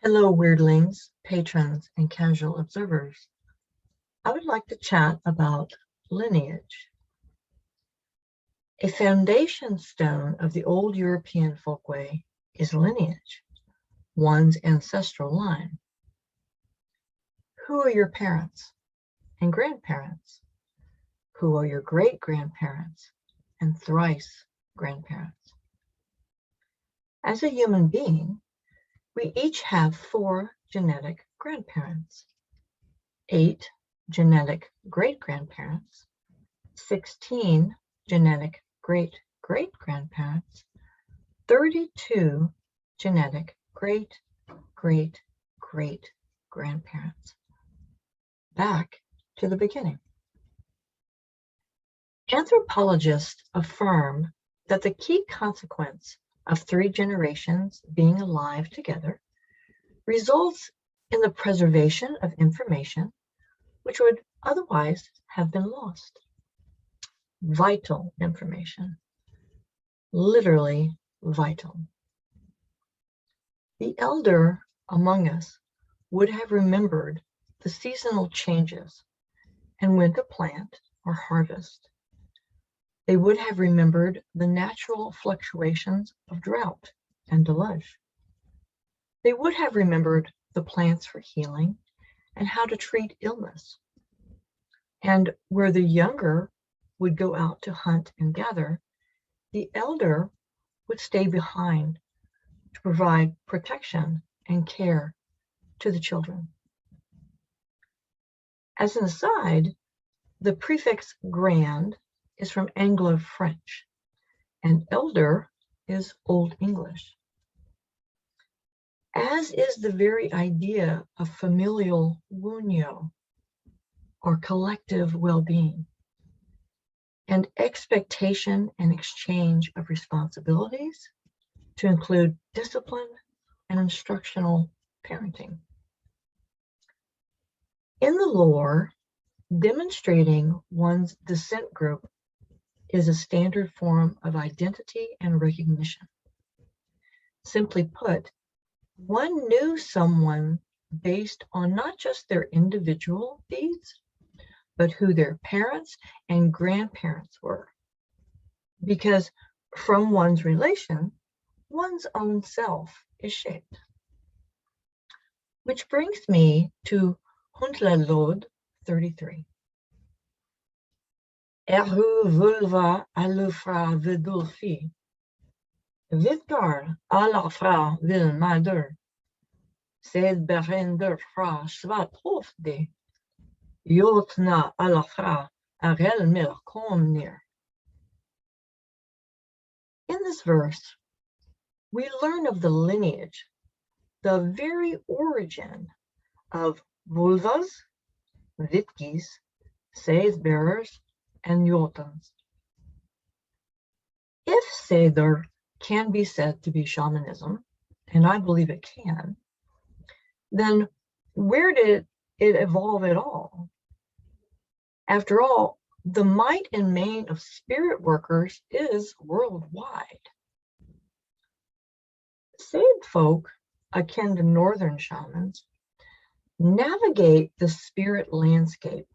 Hello, weirdlings, patrons, and casual observers. I would like to chat about lineage. A foundation stone of the old European folkway is lineage, one's ancestral line. Who are your parents and grandparents? Who are your great-grandparents and thrice grandparents? As a human being, we each have 4 genetic grandparents, 8 genetic great-grandparents, 16 genetic great-great-grandparents, 32 genetic great-great-great-grandparents. Back to the beginning. Anthropologists affirm that the key consequence of 3 generations being alive together results in the preservation of information which would otherwise have been lost. Vital information, literally vital. The elder among us would have remembered the seasonal changes and when to plant or harvest. They would have remembered the natural fluctuations of drought and deluge. They would have remembered the plants for healing and how to treat illness. And where the younger would go out to hunt and gather, the elder would stay behind to provide protection and care to the children. As an aside, the prefix grand is from Anglo-French, and elder is Old English. As is the very idea of familial unio, or collective well-being, and expectation and exchange of responsibilities to include discipline and instructional parenting. In the lore, demonstrating one's descent group is a standard form of identity and recognition. Simply put, one knew someone based on not just their individual deeds, but who their parents and grandparents were. Because from one's relation, one's own self is shaped. Which brings me to Hyndluljod 33. Eru Völva allar Víðulfi, Vitkar allar Vilmeiðr, Seiðbereindr fra Svarthöfði, Iotnar allar Aurgelmir komnir. In this verse, we learn of the lineage, the very origin of Völvas, Vitkis, Seiðbereindrs, and Iotnars. If Seidr can be said to be shamanism, and I believe it can, then where did it evolve at all? After all, the might and main of spirit workers is worldwide. Seid folk, akin to northern shamans, navigate the spirit landscape,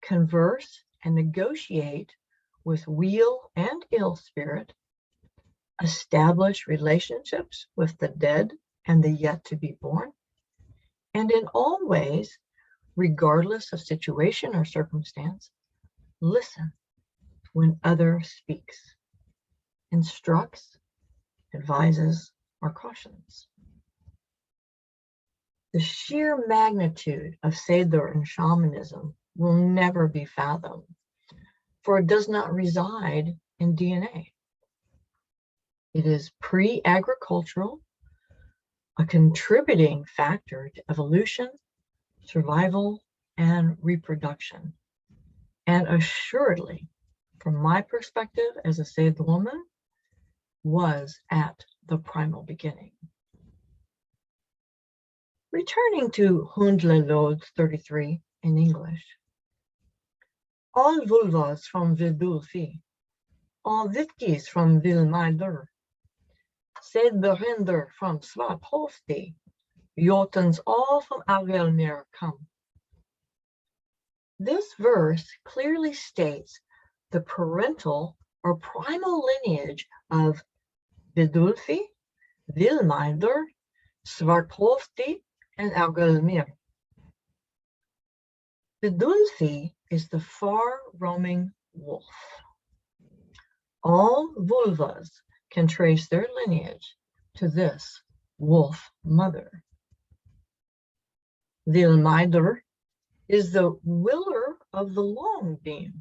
converse and negotiate with weal and ill spirit, establish relationships with the dead and the yet to be born, and in all ways, regardless of situation or circumstance, listen when other speaks, instructs, advises, or cautions. The sheer magnitude of Seidr and shamanism will never be fathomed, for it does not reside in DNA. It is pre-agricultural, a contributing factor to evolution, survival, and reproduction. And assuredly, from my perspective as a Seidr woman, was at the primal beginning. Returning to Hyndluljod 33 in English. All vulvas from Víðulfi, all Vitkis from Vilmeiðr, Seiðbereindr from Svarthöfði, Jotuns all from Aurgelmir come. This verse clearly states the parental or primal lineage of Víðulfi, Vilmeiðr, Svarthöfði, and Aurgelmir. Víðulfi is the far-roaming wolf. All vulvas can trace their lineage to this wolf mother. Vilmeiðr is the willer of the long beam.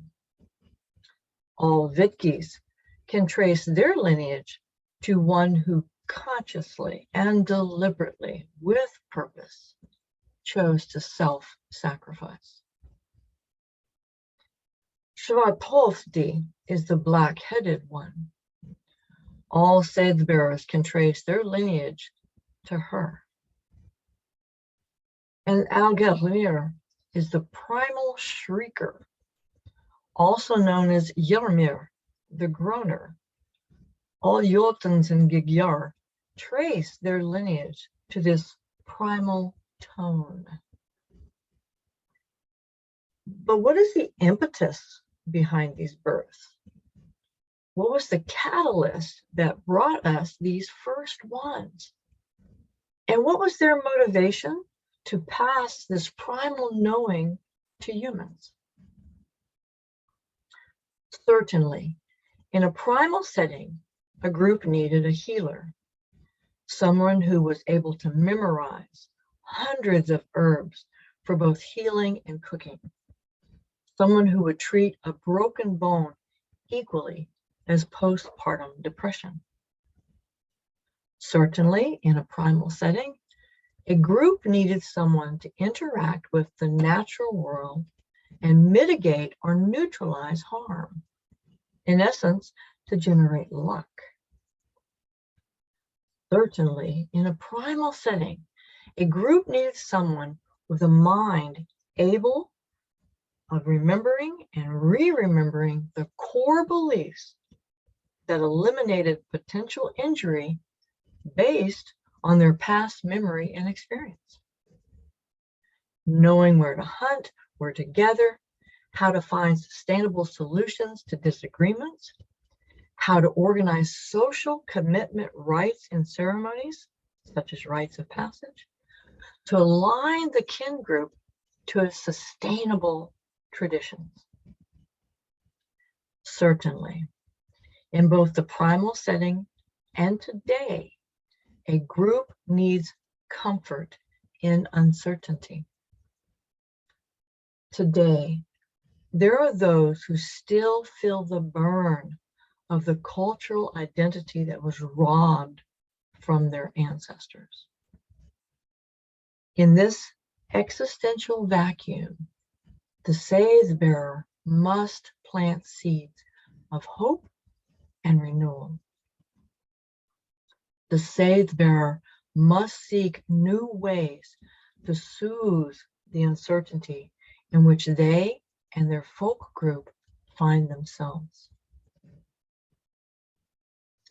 All Vitkis can trace their lineage to one who consciously and deliberately, with purpose, chose to self-sacrifice. Svarthöfði is the black-headed one. All Seiðbearers can trace their lineage to her. And Aurgelmir is the primal shrieker, also known as yearn, the groaner. All Jotuns and Gigyar trace their lineage to this primal tone. But what is the impetus behind these births? What was the catalyst that brought us these first ones? And what was their motivation to pass this primal knowing to humans? Certainly, in a primal setting, a group needed a healer, someone who was able to memorize hundreds of herbs for both healing and cooking, someone who would treat a broken bone equally as postpartum depression. Certainly, in a primal setting, a group needed someone to interact with the natural world and mitigate or neutralize harm. In essence, to generate luck. Certainly, in a primal setting, a group needed someone with a mind able of remembering and re-remembering the core beliefs that eliminated potential injury based on their past memory and experience. Knowing where to hunt, where to gather, how to find sustainable solutions to disagreements, how to organize social commitment rites and ceremonies, such as rites of passage, to align the kin group to a sustainable traditions. Certainly, in both the primal setting and today, a group needs comfort in uncertainty. Today, there are those who still feel the burn of the cultural identity that was robbed from their ancestors. In this existential vacuum, the Seiðbearer must plant seeds of hope and renewal. The Seiðbearer must seek new ways to soothe the uncertainty in which they and their folk group find themselves.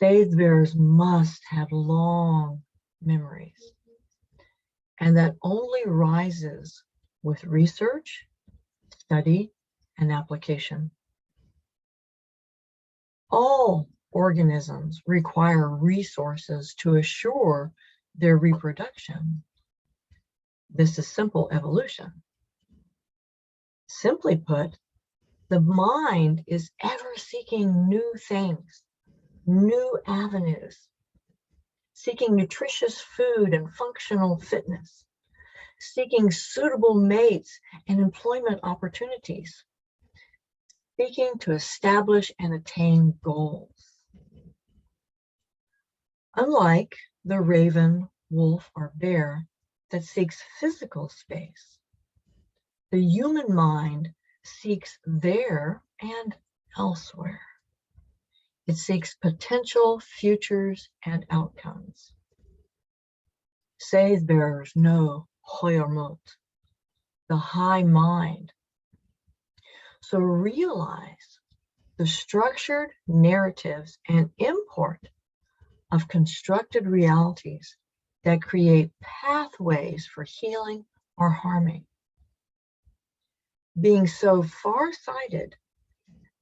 Seiðbearers must have long memories, and that only rises with research, study, and application. All organisms require resources to assure their reproduction. This is simple evolution. Simply put, the mind is ever seeking new things, new avenues, seeking nutritious food and functional fitness, seeking suitable mates and employment opportunities, seeking to establish and attain goals. Unlike the raven, wolf, or bear that seeks physical space, the human mind seeks there and elsewhere. It seeks potential futures and outcomes. Seiðbearers know Hoyarmot, the high mind. So realize the structured narratives and import of constructed realities that create pathways for healing or harming. Being so far-sighted,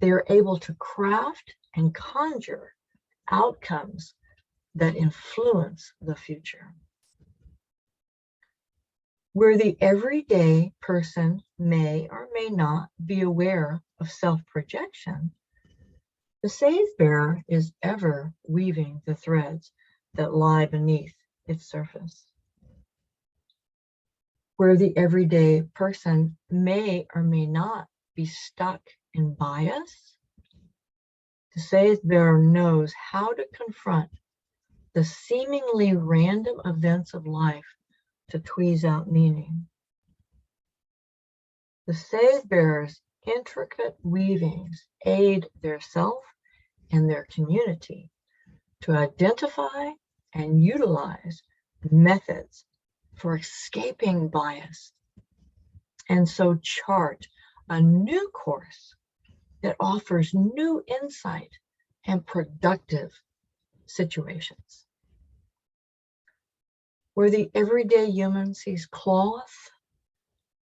they are able to craft and conjure outcomes that influence the future. Where the everyday person may or may not be aware of self-projection, the Seiðbereindr is ever weaving the threads that lie beneath its surface. Where the everyday person may or may not be stuck in bias, the Seiðbereindr knows how to confront the seemingly random events of life to tweeze out meaning. The Seiðbereindr's intricate weavings aid their self and their community to identify and utilize methods for escaping bias, and so chart a new course that offers new insight and productive situations. Where the everyday human sees cloth,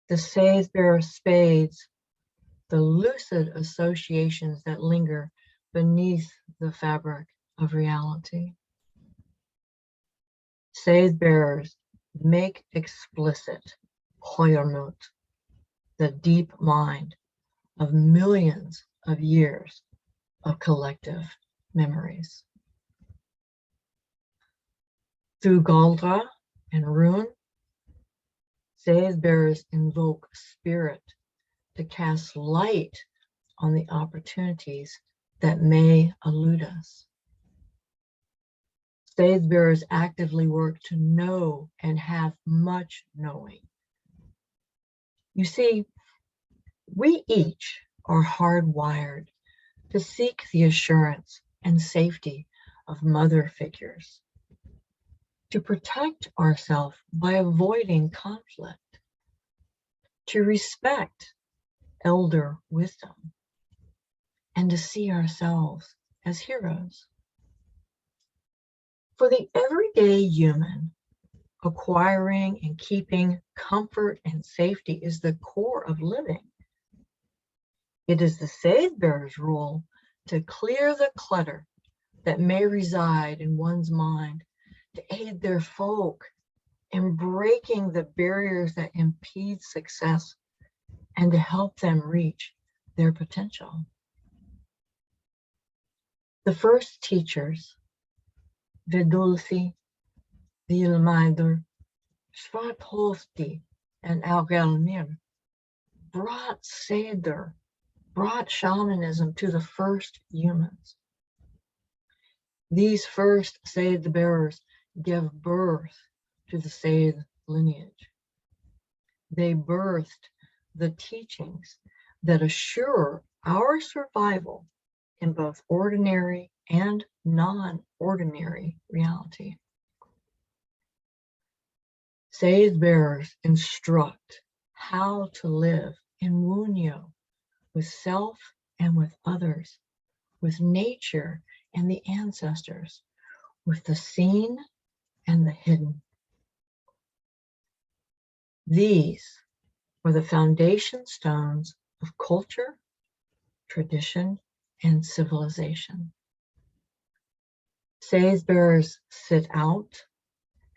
the Seiðbereindr spades the lucid associations that linger beneath the fabric of reality. Seiðbereindrs make explicit yearn, the deep mind of millions of years of collective memories. Through Galdra and Rune, Seiðbereindrs invoke spirit to cast light on the opportunities that may elude us. Seiðbereindrs actively work to know and have much knowing. You see, we each are hardwired to seek the assurance and safety of mother figures, to protect ourselves by avoiding conflict, to respect elder wisdom, and to see ourselves as heroes. For the everyday human, acquiring and keeping comfort and safety is the core of living. It is the Seiðbereindr's role to clear the clutter that may reside in one's mind, to aid their folk in breaking the barriers that impede success, and to help them reach their potential. The first teachers, Víðulfi, Vilmeiðr, Svarthöfði, and Aurgelmir, brought Seidr, brought shamanism to the first humans. These first Seiðbereindrs gave birth to the Seidr lineage. They birthed the teachings that assure our survival in both ordinary and non-ordinary reality. Seiðbereindrs instruct how to live in unio with self and with others, with nature and the ancestors, with the seen and the hidden. These were the foundation stones of culture, tradition, and civilization. Seiðbereindrs sit out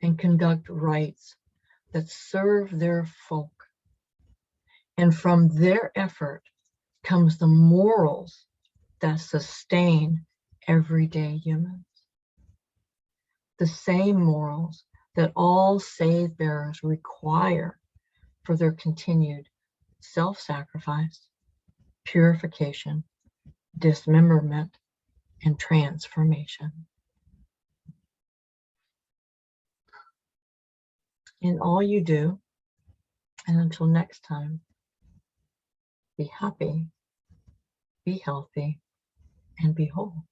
and conduct rites that serve their folk, and from their effort comes the morals that sustain everyday humans. The same morals that all Seiðbereindrs require for their continued self-sacrifice, purification, dismemberment, and transformation. In all you do, and until next time, be happy, be healthy, and be whole.